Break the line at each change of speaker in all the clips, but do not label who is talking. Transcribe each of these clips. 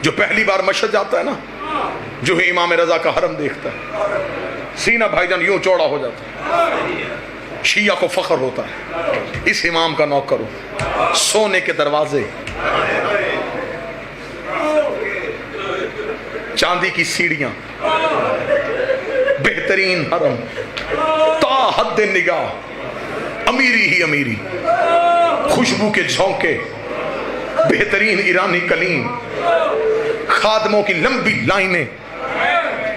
جو پہلی بار مشہد جاتا ہے نا، جو ہے امام رضا کا حرم دیکھتا ہے، سینہ بھائی جان یوں چوڑا ہو جاتا ہے، شیعہ کو فخر ہوتا ہے اس امام کا نوکر ہوں۔ سونے کے دروازے، چاندی کی سیڑھیاں، بہترین حرم، تا حد نگاہ امیری ہی امیری، خوشبو کے جھونکے، بہترین ایرانی کلیم، خادموں کی لمبی لائنیں۔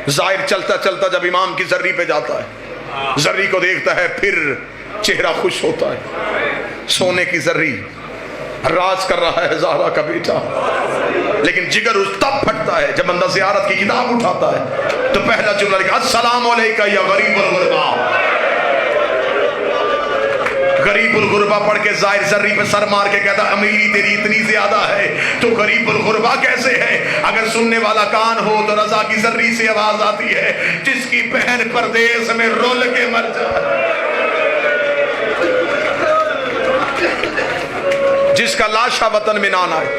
ظاہر چلتا چلتا جب امام کی زری پہ جاتا ہے، زری کو دیکھتا ہے، پھر چہرہ خوش ہوتا ہے۔ سونے کی زری راز کر رہا ہے زہرا کا بیٹا، لیکن جگر اس تب پھٹتا ہے جب بندہ زیارت کی کتاب اٹھاتا ہے تو پہلا جملہ لکھا السلام علیکہ یا غریب الغربا۔ غریب الغربا پڑھ کے ظاہر زری پہ سر مار کے کہتا امیری تیری اتنی زیادہ ہے تو غریب الغربا کیسے ہے؟ اگر سننے والا کان ہو تو رضا کی زری سے آواز آتی ہے، جس کی بہن پردیس میں رول کے مر جائے، جس کا لاشا وطن میں نہ آئے،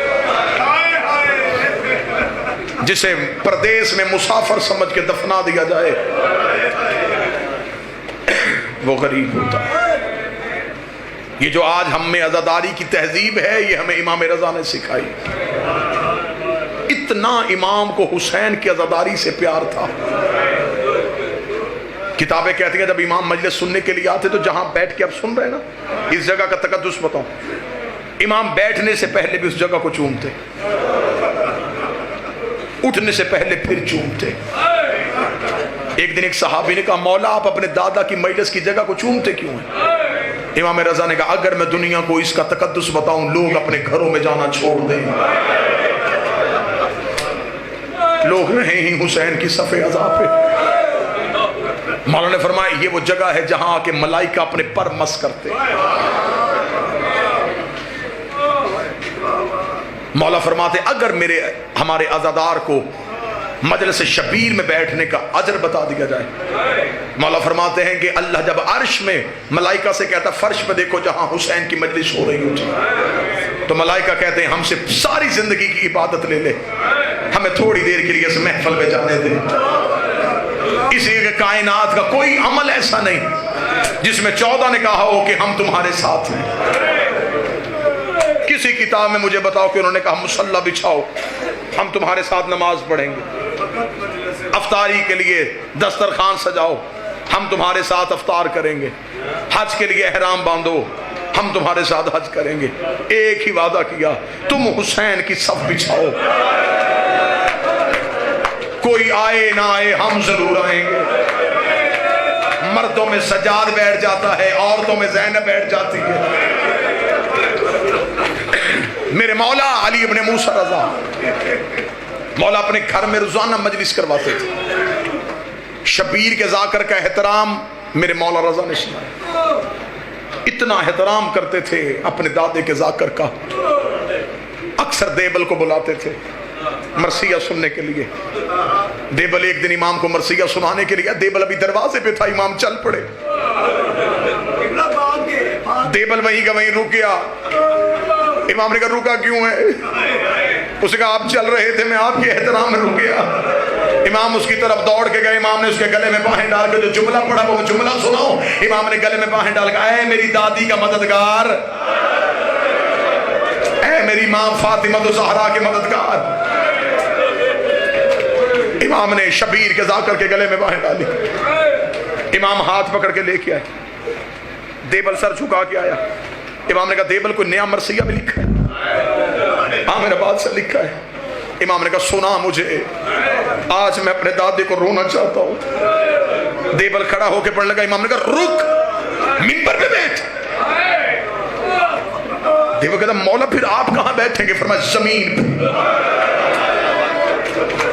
جسے پردیس میں مسافر سمجھ کے دفنا دیا جائے، وہ غریب ہوتا ہے۔ یہ جو آج ہم میں عزاداری کی تہذیب ہے، یہ ہمیں امام رضا نے سکھائی۔ اتنا امام کو حسین کی عزاداری سے پیار تھا، کتابیں کہتی ہیں جب امام مجلس سننے کے لیے آتے تو جہاں بیٹھ کے اب سن رہے نا، اس جگہ کا تقدس بتاؤں، امام بیٹھنے سے پہلے بھی اس جگہ کو چومتے، اٹھنے سے پہلے پھر چومتے۔ ایک دن ایک صحابی نے کہا مولا آپ اپنے دادا کی مجلس کی جگہ کو چومتے کیوں ہیں؟ امام رضا نے کہا اگر میں دنیا کو اس کا تقدس بتاؤں لوگ اپنے گھروں میں جانا چھوڑ دیں، لوگ رہے ہی حسین کی صف عزا پہ۔ مولا نے فرمایا یہ وہ جگہ ہے جہاں آ کے ملائکہ اپنے پر مس کرتے۔ مولا فرماتے اگر ہمارے عزادار کو مجلس شبیر میں بیٹھنے کا اجر بتا دیا جائے، مولا فرماتے ہیں کہ اللہ جب عرش میں ملائکہ سے کہتا فرش پہ دیکھو جہاں حسین کی مجلس ہو رہی ہوتی، تو ملائکہ کہتے ہیں ہم سے ساری زندگی کی عبادت لے لے، ہمیں تھوڑی دیر کے لیے اس محفل میں جانے دے۔ اس لیے کہ کائنات کا کوئی عمل ایسا نہیں جس میں 14 نے کہا ہو کہ ہم تمہارے ساتھ ہیں۔ کسی کتاب میں مجھے بتاؤ کہ انہوں نے کہا مصلی بچھاؤ ہم تمہارے ساتھ نماز پڑھیں گے، افطاری کے لیے دسترخوان سجاؤ ہم تمہارے ساتھ افطار کریں گے، حج کے لیے احرام باندھو ہم تمہارے ساتھ حج کریں گے۔ ایک ہی وعدہ کیا تم حسین کی صف بچھاؤ، کوئی آئے نہ آئے ہم ضرور آئیں گے۔ مردوں میں سجاد بیٹھ جاتا ہے، عورتوں میں زینب بیٹھ جاتی ہے۔ میرے مولا علی ابن موسیٰ رضا، مولا اپنے گھر میں روزانہ مجلس کرواتے تھے۔ شبیر کے ذاکر کا احترام میرے مولا رضا نے سنایا، اتنا احترام کرتے تھے اپنے دادے کے ذاکر کا۔ اکثر دیبل کو بلاتے تھے مرثیہ سننے کے لیے۔ دیبل ایک دن امام کو مرثیہ سنانے کے لیے، دیبل ابھی دروازے پہ تھا، امام چل پڑے، دیبل وہیں کا وہیں رک گیا۔ امام نے کہا رکا کیوں ہے؟ اس نے کہا آپ چل رہے تھے میں آپ کے احترام میں رک گیا۔ امام اس کی طرف دوڑ کے گئے، امام نے اس کے گلے میں باہیں ڈال کے جو جملہ پڑھا وہ جملہ سناؤ۔ امام نے گلے میں باہیں ڈال کے اے میری دادی کا مددگار، اے میری ماں فاطمہ الزہرا کے مددگار۔ امام نے شبیر کے ذاکر کے گلے میں باہیں ڈالی، امام ہاتھ پکڑ کے لے کے آئے، دیبل سر جھکا کے آیا۔ امام نے کہا دیبل کوئی نیا مرثیہ بھی لکھا ہے؟ عامر آباد سے لکھا ہے۔ امام نے کہا سنا مجھے، آج میں اپنے دادے کو رونا چاہتا ہوں۔ دیبل کھڑا ہو کے پڑھنے لگا، امام نے کہا رک، منبر پہ بیٹھ۔ دیبل کہتا مولا پھر آپ کہاں بیٹھیں گے؟ فرمایا زمین پہ۔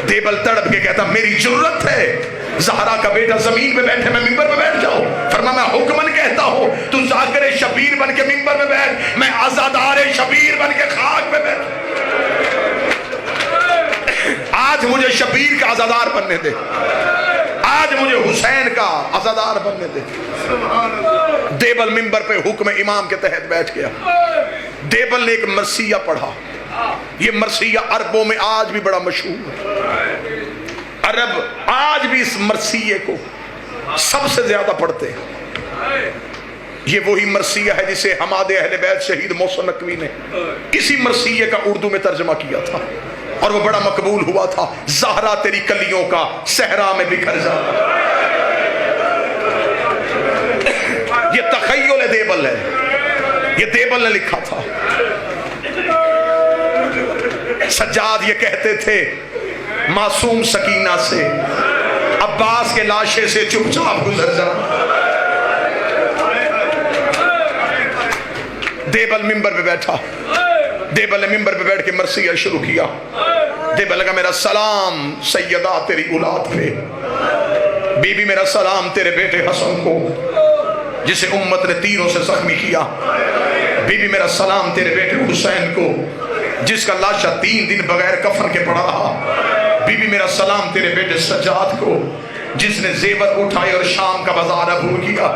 دیبل تڑپ کے کہتا میری جرت ہے زہرا کا بیٹا زمین پہ بیٹھے میں ممبر پہ بیٹھ جاؤں؟ فرمایا میں حکمن کہتا ہوں تو ذاکر شبیر بن کے ممبر پہ بیٹھ، میں عزادار شبیر بن کے خاک پہ بیٹھ۔ آج مجھے شبیر کا عزادار بننے دے، آج مجھے حسین کا عزادار بننے دے۔ دیبل ممبر پہ حکم امام کے تحت بیٹھ گیا۔ دیبل نے ایک مرثیہ پڑھا، یہ مرثیہ عربوں میں آج بھی بڑا مشہور ہے، عرب آج بھی اس مرثیے کو سب سے زیادہ پڑھتے ہیں۔ یہ وہی مرثیہ ہے جسے حماد اہل بیت شہید محسن نقوی نے اسی مرثیے کا اردو میں ترجمہ کیا تھا اور وہ بڑا مقبول ہوا تھا۔ زہرا تیری کلیوں کا صحرا میں بکھر جا، یہ تخیل دیبل ہے، یہ دیبل نے لکھا تھا۔ سجاد یہ کہتے تھے معصوم سکینہ سے عباس کے لاشے سے چپ چاپ گزر جا۔ دیبل ممبر پہ بیٹھا، دیبل نے ممبر پہ بیٹھ کے مرثیہ شروع کیا۔ دیبل لگا میرا سلام سیدہ تیری اولاد پہ، بی بی میرا سلام تیرے بیٹے حسن کو جسے امت نے تیروں سے زخمی کیا، بی بی میرا سلام تیرے بیٹے حسین کو جس کا لاشا 3 دن بغیر کفن کے پڑا رہا، بی بی میرا سلام تیرے بیٹے سجاد کو جس نے زیور اٹھائے اور شام کا بازار عبور کیا،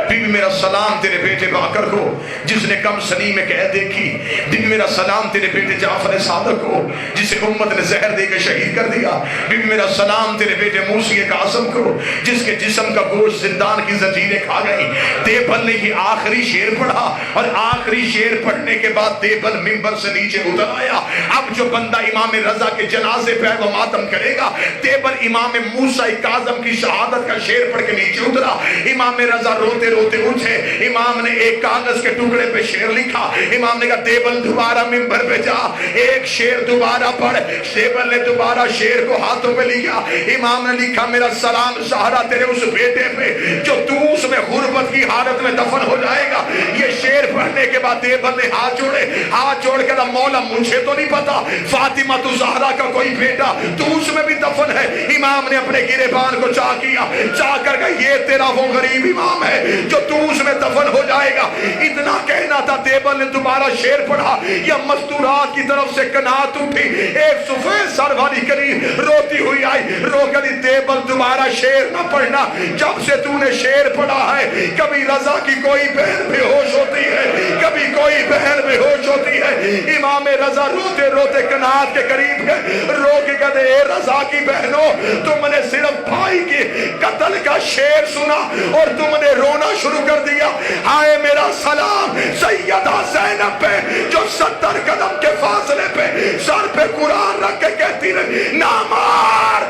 بی بی میرا سلام تیرے بیٹے باکر کو جس نے کم سنی میں قید دیکھی، بی بی میرا سلام تیرے بیٹے جعفر صادق کو جسے امت نے زہر دے کے شہید کر دیا، بی بی میرا سلام تیرے بیٹے موسی قاسم کو جس کے جسم کا گوشت زندان کی زنجیریں کھا گئی۔ دیبل نے یہ آخری شعر پڑھا اور آخری شعر پڑھنے کے بعد دیبل ممبر سے نیچے اتر آیا۔ اب جو بندہ امام رضا کے جنازے پہ وہ ماتم کرے گا، دیبل امام موسیٰ کاظم کی شہادت کا شعر پڑھ کے نیچے اترا۔ امام رضا روتے روتے اٹھے، امام نے ایک کاغذ کے ٹکڑے پہ شعر لکھا، امام نے کہا دیبل دوبارہ ممبر پہ جا، ایک شعر دوبارہ پڑھ۔ دیبل نے دوبارہ شعر کو ہاتھوں پہ لیا، امام نے لکھا میرا سلام سہرا تیرے اس بیٹے پہ جو توس میں غربت کی حالت میں دفن ہو جائے گا۔ یہ شعر پڑھنے کے بعد دیبل نے ہاتھ جوڑے، ہاتھ جوڑ کے کہا مولا مجھے تو نہیں پتا فاطمہ تو زہرا کا کوئی بیٹا توس میں بھی دفن ہے۔ امام نے اپنے گریبان کو چاہ کیا، چاہ کر کہا یہ تیرا وہ غریب امام ہے جو توس میں دفن ہو جائے گا۔ اتنا کہنا تھا، دیبل نے دوبارہ شعر پڑھا، یا مستورات کی طرف سے کنات اٹھی، ایک سفید سر والی کریم روتی ہوئی آئی، رو کر دیبل دوبارہ شعر نہ پڑھنا، جب سے تو نے شعر پڑھا ہے کبھی رضا کی کوئی بہن بے ہوش ہوتی ہے، کبھی کوئی بہن بے ہوش ہوتی ہے۔ امام رضا روتے روتے کنات کے قریب گئے، رو کے کہتے اے رضا کی بہنوں تم نے صرف بھائی کے قتل کا شعر سنا اور تم نے رونا شروع کر دیا۔ ہائے میرا سلام سیدہ زینب پہ جو 70 قدم کے فاصلے پہ سر پہ قرآن رکھ کے کہتی رہی نہ مار۔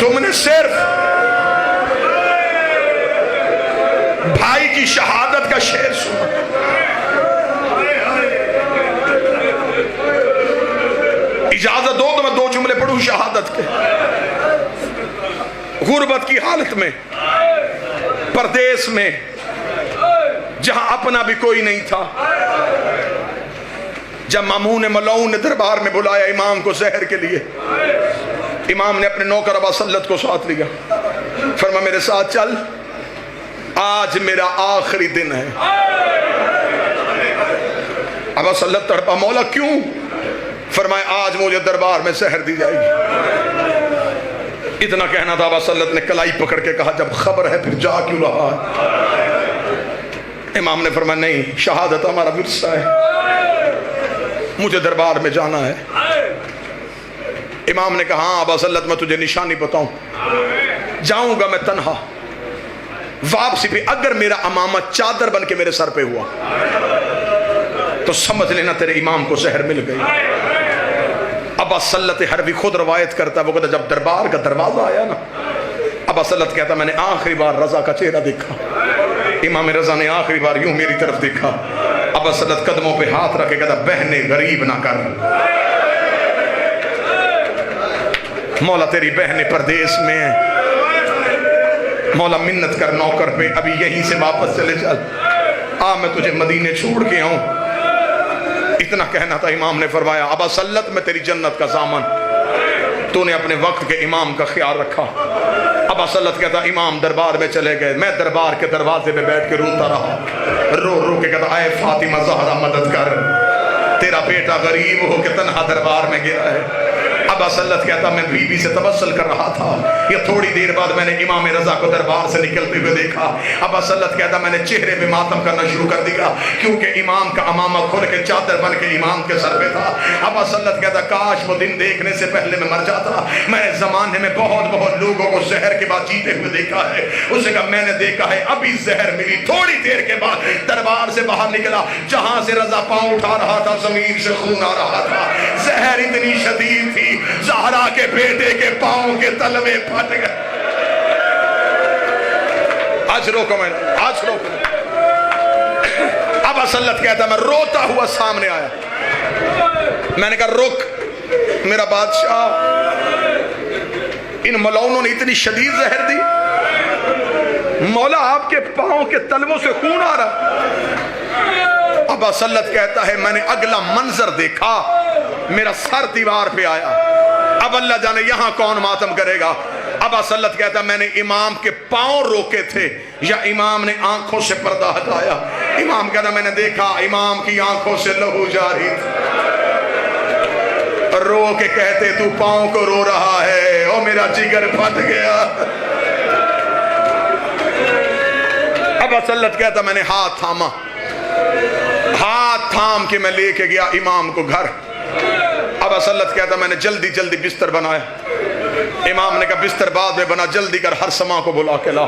تم نے صرف بھائی کی شہادت کا شعر سنا، اجازت دو تو میں 2 جملے پڑھوں شہادت کے۔ غربت کی حالت میں، پردیس میں، جہاں اپنا بھی کوئی نہیں تھا، جب مامون ملعون نے دربار میں بلایا امام کو زہر کے لیے، امام نے اپنے نوکر ابا سلط کو ساتھ لیا، فرمایا میرے ساتھ چل، آج میرا آخری دن ہے۔ ابا سلط تڑپا، مولا کیوں؟ فرمایا آج مجھے دربار میں زہر دی جائے گی۔ اتنا کہنا تھا، ابا سلط نے کلائی پکڑ کے کہا جب خبر ہے پھر جا کیوں رہا ہے؟ امام نے فرمایا نہیں، شہادت ہمارا ورثہ ہے، مجھے دربار میں جانا ہے۔ امام نے کہا ہاں ابا سلط میں تجھے نشانی بتاؤں، جاؤں گا میں تنہا، واپسی پہ اگر میرا امامہ چادر بن کے میرے سر پہ ہوا تو سمجھ لینا تیرے امام کو زہر مل گئی۔ ابا سلط حربی خود روایت کرتا ہے، وہ کہتا جب دربار کا دروازہ آیا نا، ابا سلط کہتا میں نے آخری بار رضا کا چہرہ دیکھا، امام رضا نے آخری بار یوں میری طرف دیکھا۔ ابا سلط قدموں پہ ہاتھ رکھے کہتا بہنیں غریب نہ کر، مولا تیری بہنیں پردیس میں ہیں، مولا منت کر نوکر پہ ابھی یہیں سے واپس چلے چل، میں تجھے مدینے چھوڑ کے آؤں۔ اتنا کہنا تھا، امام نے فرمایا ابا سلط میں تیری جنت کا ضامن، تو نے اپنے وقت کے امام کا خیال رکھا۔ ابا سلط کہتا امام دربار میں چلے گئے، میں دربار کے دروازے پہ بیٹھ کے روتا رہا، رو رو کے کہتا اے فاطمہ زہرا مدد کر، تیرا بیٹا غریب ہو کے تنہا دربار میں گیا ہے۔ ابا سلت کہتا میں بیوی سے تبسل کر رہا تھا، یہ تھوڑی دیر بعد میں نے امام رضا کو دربار سے نکلتے ہوئے دیکھا۔ ابا سلت کہتا میں نے چہرے پہ ماتم کرنا شروع کر دیا، کیونکہ امام کا امامہ کھول کے چادر بن کے امام کے سر پہ تھا۔ ابا سلت کہتا کاش وہ دن دیکھنے سے پہلے میں مر جاتا۔ میں نے زمانے میں بہت لوگوں کو زہر کے بعد جیتے ہوئے دیکھا ہے۔ اس نے کہا میں نے دیکھا ہے ابھی زہر ملی، تھوڑی دیر کے بعد دربار سے باہر نکلا، جہاں سے رضا پاؤں اٹھا رہا تھا زمین سے خون آ رہا تھا۔ زہر اتنی شدید تھی زہرا کے بیٹے کے پاؤں کے تلوے پھٹ گئے۔ آج روکو میں آج روکو۔ ابا سلت کہتا میں روتا ہوا سامنے آیا، میں نے کہا رک میرا بادشاہ، ان ملعونوں نے اتنی شدید زہر دی، مولا آپ کے پاؤں کے تلووں سے خون آ رہا۔ ابا سلت کہتا ہے میں نے اگلا منظر دیکھا، میرا سر دیوار پہ آیا، اب اللہ جانے یہاں کون ماتم کرے گا۔ ابا سلت کہتا میں نے امام کے پاؤں روکے تھے یا امام نے آنکھوں سے پردہ ہٹایا۔ امام کہتا میں نے دیکھا امام کی آنکھوں سے لہو جاری تھا، رو کے کہتے تو پاؤں کو رو رہا ہے، او میرا جگر پھٹ گیا۔ ابا سلت کہتا میں نے ہاتھ تھاما، ہاتھ تھام کے میں لے کے گیا امام کو گھر۔ ابا سلت کہتا میں نے جلدی بستر بنایا۔ امام نے کہا بستر بعد میں بنا، جلدی کر ہرسمہ کو بلا کے لا۔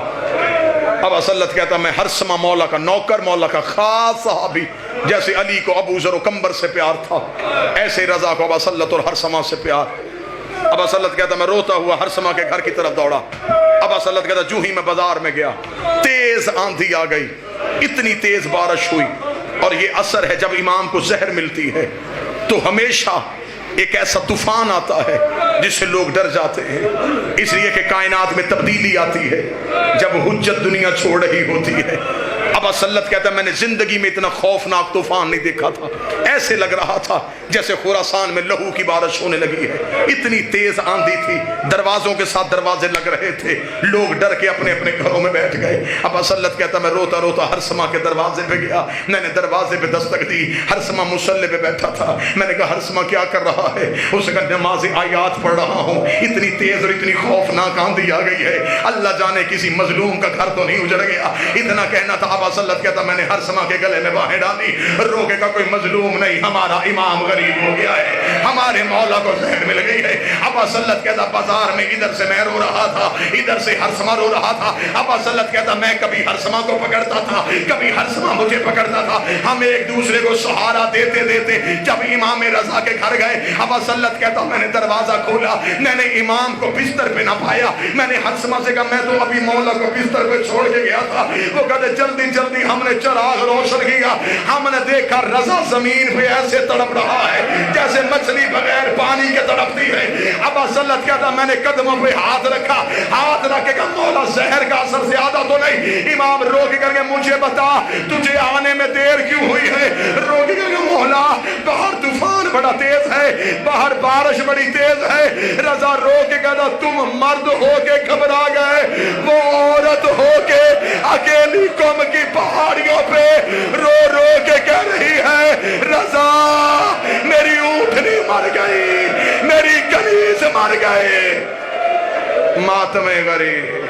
ابا سلت کہتا میں ہرسمہ مولا کا نوکر، مولا کا خاص صحابی، جیسے علی کو ابو ذر و کمبر سے پیار تھا ایسے رضا کو ابا سلت اور ہرسمہ سے پیار۔ ابا سلت کہتا میں روتا ہوا ہرسمہ کے گھر کی طرف دوڑا۔ ابا سلت کہتا جو ہی میں بازار میں گیا تیز آندھی آ گئی، اتنی تیز بارش ہوئی، اور یہ اثر ہے جب امام کو زہر ملتی ہے تو ہمیشہ ایک ایسا طوفان آتا ہے جس سے لوگ ڈر جاتے ہیں، اس لیے کہ کائنات میں تبدیلی آتی ہے جب حجت دنیا چھوڑ رہی ہوتی ہے۔ ابا سلت کہتا ہے میں نے زندگی میں اتنا خوفناک طوفان نہیں دیکھا تھا، ایسے لگ رہا تھا جیسے خراسان میں لہو کی بارش ہونے لگی ہے، اتنی تیز آندھی تھی، دروازوں کے ساتھ دروازے لگ رہے تھے، لوگ ڈر کے اپنے اپنے گھروں میں بیٹھ گئے۔ ابا سلت کہتا میں روتا روتا ہرسمہ کے دروازے پہ گیا، میں نے دروازے پہ دستک دی، ہرسمہ مصلی پہ بیٹھا تھا۔ میں نے کہا ہرسمہ کیا کر رہا ہے؟ اس نے کہا نماز آیات پڑھ رہا ہوں، اتنی تیز اور اتنی خوفناک آندھی آ گئی ہے، اللہ جانے کسی مظلوم کا گھر تو نہیں اجڑ گیا۔ اتنا کہنا تھا، ابا سلت کہتا میں نے ہرسمہ کے گلے میں باہیں ڈالی، روکے کا کوئی مظلوم نہیں، ہمارا امام غریب ہو گیا ہے، ہمارے مولا کو زہر مل گئی ہے۔ ابا سلت کہتا بازار میں ادھر سے میں رو رہا تھا، ادھر سے ہرسمہ رو رہا تھا۔ ابا سلت کہتا میں کبھی ہرسمہ کو پکڑتا تھا، کبھی ہرسمہ مجھے پکڑتا تھا، ہم ایک دوسرے کو سہارا دیتے دیتے جب امام رضا کے گھر گئے، ابا سلت کہتا میں نے دروازہ کھولا، میں نے امام کو بستر پہ نہ پایا، میں نے ہرسمہ سے کہا میں تو ابھی مولا کو بستر پہ چھوڑ کے گیا تھا۔ وہ کہتے جلدی جلدی ہم نے چراغ روشن کیا، ہم نے دیکھا رضا زمین پہ ایسے تڑپ رہا ہے جیسے مچھلی بغیر پانی کے تڑپتی ہے۔ ابا سلت کہتا میں نے قدموں پہ ہاتھ رکھا، ہاتھ رکھ کے کہا مولا زہر کا اثر زیادہ تو نہیں؟ امام رو کے کر کے مجھے بتا تجھے آنے میں دیر کیوں ہوئی ہے؟ رو کے کر کے مولا باہر طوفان بڑا تیز ہے، باہر بارش بڑی تیز ہے۔ رضا رو کے کہتا تم مرد ہو کے گھبرا گئے، وہ عورت ہو کے اکیلی قوم کی پہاڑیوں پہ رو رو کے کہہ رہی ہے رضا میری اونٹنی مر گئی، میری کنیز مر گئے۔ ماتم غریب